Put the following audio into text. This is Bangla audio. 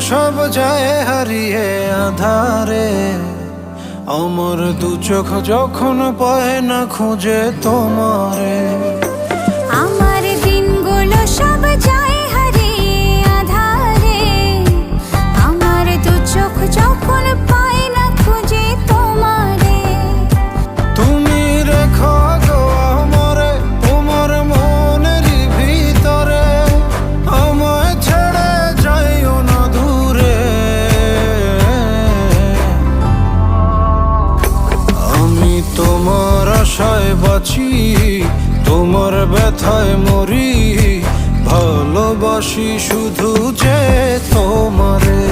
সব যায় হারিয়ে আধারে, আমার দু চোখ যখন পায় না খুঁজে তোমারে। আমার দিনগুলো সব যায় হারিয়ে আধারে, আমার দু চোখ যখন পায় না খুঁজে তোমারে। তুমি রেখো গো আমারে তোমার মনেরই ভিতরে, আমায় ছেড়ে যাইও না দূরে। আমি তোমার আশায় বাঁচি, তোমার ব্যথায় মরি, ভালোবাসি শুধু যে তোমারে।